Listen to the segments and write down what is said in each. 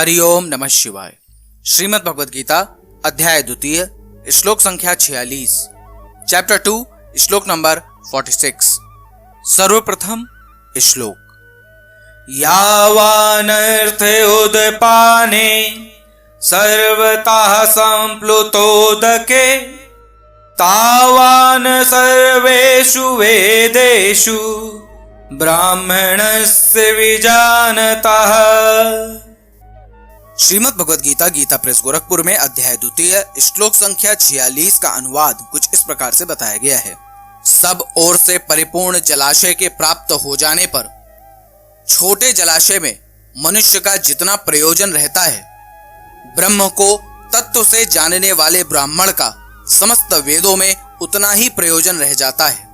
हरिओम नमः शिवाय। श्रीमद् भगवद गीता अध्याय 2 श्लोक संख्या 46 चैप्टर 2 श्लोक नंबर 46। सर्वप्रथम श्लोक। यावानर्थे उदपाने सर्वतः संप्लुतोदके तावान सर्वेषु वेदेषु ब्राह्मणस्य विजानतः। श्रीमद् भगवद गीता गीता प्रेस गोरखपुर में अध्याय 2 श्लोक संख्या 46 का अनुवाद कुछ इस प्रकार से बताया गया है। सब ओर से परिपूर्ण जलाशय के प्राप्त हो जाने पर छोटे जलाशय में मनुष्य का जितना प्रयोजन रहता है, ब्रह्म को तत्व से जानने वाले ब्राह्मण का समस्त वेदों में उतना ही प्रयोजन रह जाता है।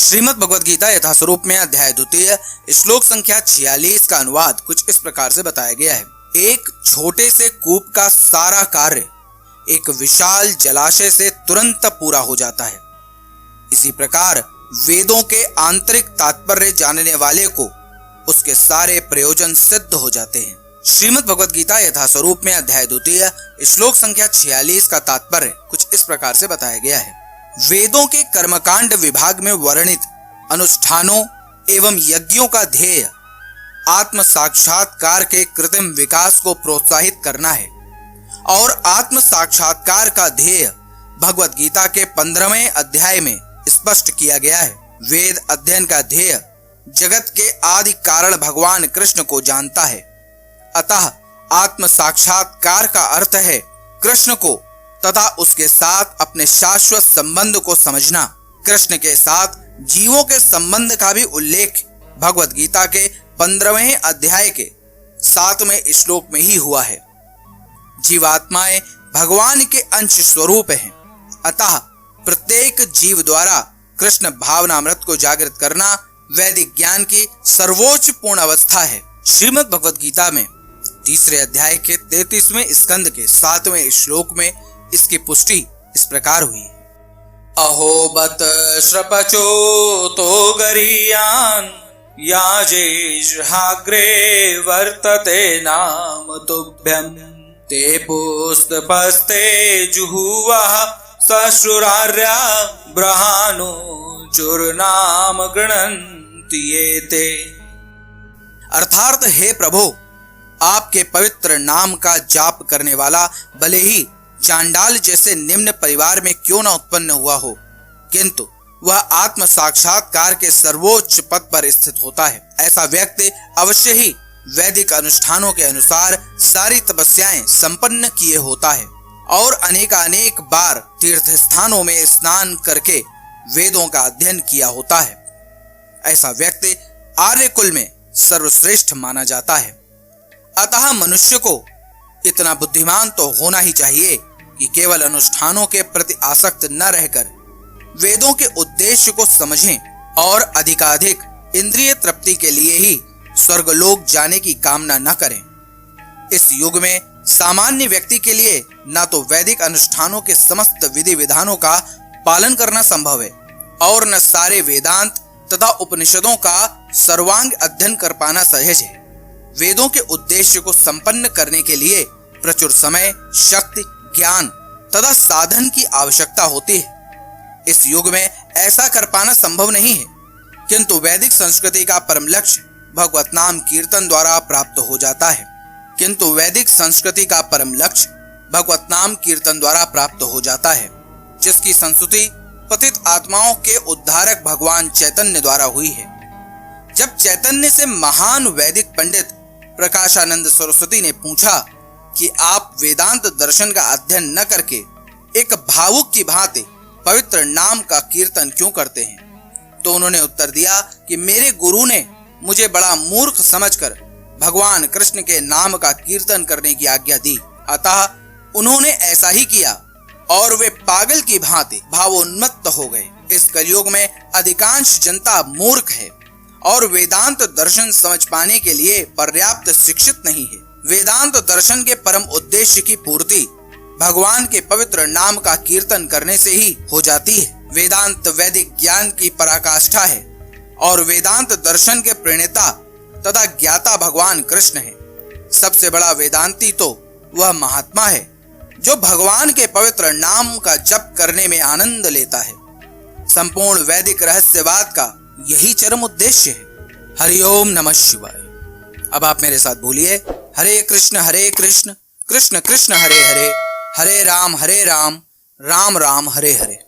श्रीमद् भगवद गीता यथास्वरूप में अध्याय 2 श्लोक संख्या 46 का अनुवाद कुछ इस प्रकार से बताया गया है। एक छोटे से कूप का सारा कार्य एक विशाल जलाशय से तुरंत पूरा हो जाता है। इसी प्रकार वेदों के आंतरिक तात्पर्य जानने वाले को उसके सारे प्रयोजन सिद्ध हो जाते हैं। श्रीमद् भगवद गीता यथास्वरूप में अध्याय 2 श्लोक संख्या 46 का तात्पर्य कुछ इस प्रकार से बताया गया है। वेदों के कर्मकांड विभाग में वर्णित अनुष्ठानों एवं यज्ञों का ध्येय आत्म साक्षात्कार के कृत्रिम विकास को प्रोत्साहित करना है और आत्म साक्षात्कार का ध्येय भगवद गीता के 15वें अध्याय में स्पष्ट किया गया है। वेद अध्ययन का ध्येय जगत के आदि कारण भगवान कृष्ण को जानता है। अतः आत्म साक्षात्कार का अर्थ है कृष्ण को तथा उसके साथ अपने शाश्वत संबंध को समझना। कृष्ण के साथ जीवों के संबंध का भी उल्लेख भगवद गीता के 15वें अध्याय के 7वें श्लोक में ही हुआ है। जीवात्माएं भगवान के अंश स्वरूप हैं, अतः प्रत्येक जीव द्वारा कृष्ण भावनामृत को जागृत करना वैदिक ज्ञान की सर्वोच्च पूर्ण अवस्था है। श्रीमद् भगवद गीता में 3 अध्याय के 33वें स्कंद के 7वें श्लोक में इसकी पुष्टि इस प्रकार हुई है। अहो बत श्रपचो तो गरीयान याजेहाग्रे वर्तते नाम तुभ्यं ते पुस्तपस्ते जुहुवः सश्रुरार्या ब्रहाणो चुर्नाम गृणन्ति एते। अर्थात हे प्रभु, आपके पवित्र नाम का जाप करने वाला भले ही चांडाल जैसे निम्न परिवार में क्यों न उत्पन्न हुआ हो, किंतु वह आत्म साक्षात्कार के सर्वोच्च पद पर स्थित होता है। ऐसा व्यक्ति अवश्य ही वैदिक अनुष्ठानों के अनुसार सारी तपस्याएं संपन्न किए होता है और अनेक बार तीर्थ स्थानों में स्नान करके वेदों का अध्ययन किया होता है। ऐसा व्यक्ति आर्य कुल में सर्वश्रेष्ठ माना जाता है। अतः मनुष्य को इतना बुद्धिमान तो होना ही चाहिए कि केवल अनुष्ठानों के प्रति आसक्त न रहकर वेदों के उद्देश्य को समझें और अधिकाधिक इंद्रिय तृप्ति के लिए ही स्वर्गलोक जाने की कामना न करें। इस युग में सामान्य व्यक्ति के लिए न तो वैदिक अनुष्ठानों के समस्त विधि विधानों का पालन करना संभव है और न सारे वेदांत तथा उपनिषदों का सर्वांग अध्ययन कर पाना सहज है। वेदों के उद्देश्य को संपन्न करने के लिए प्रचुर समय, शक्ति, ज्ञान तथा साधन की आवश्यकता होती है। इस युग में ऐसा कर पाना संभव नहीं है, किंतु वैदिक संस्कृति का परम लक्ष्य भगवत नाम कीर्तन द्वारा प्राप्त हो जाता है। जिसकी संस्तुति पतित आत्माओं के उद्धारक भगवान चैतन्य द्वारा हुई है। जब चैतन्य से महान वैदिक पंडित प्रकाशानंद सरस्वती ने पूछा कि आप वेदांत दर्शन का अध्ययन न करके एक भावुक की भांति पवित्र नाम का कीर्तन क्यों करते हैं, तो उन्होंने उत्तर दिया कि मेरे गुरु ने मुझे बड़ा मूर्ख समझकर भगवान कृष्ण के नाम का कीर्तन करने की आज्ञा दी। अतः उन्होंने ऐसा ही किया और वे पागल की भांति भावोन्मत्त हो गए। इस कलयुग में अधिकांश जनता मूर्ख है और वेदांत दर्शन समझ पाने के लिए पर्याप्त शिक्षित नहीं है। वेदांत दर्शन के परम उद्देश्य की पूर्ति भगवान के पवित्र नाम का कीर्तन करने से ही हो जाती है। वेदांत वैदिक ज्ञान की पराकाष्ठा है और वेदांत दर्शन के प्रणेता तथा ज्ञाता भगवान कृष्ण है। सबसे बड़ा वेदांती तो वह महात्मा है जो भगवान के पवित्र नाम का जप करने में आनंद लेता है। संपूर्ण वैदिक रहस्यवाद का यही चरम उद्देश्य है। हरिओम नमः शिवाय। अब आप मेरे साथ बोलिए, हरे कृष्ण कृष्ण कृष्ण हरे हरे, हरे राम राम राम हरे हरे।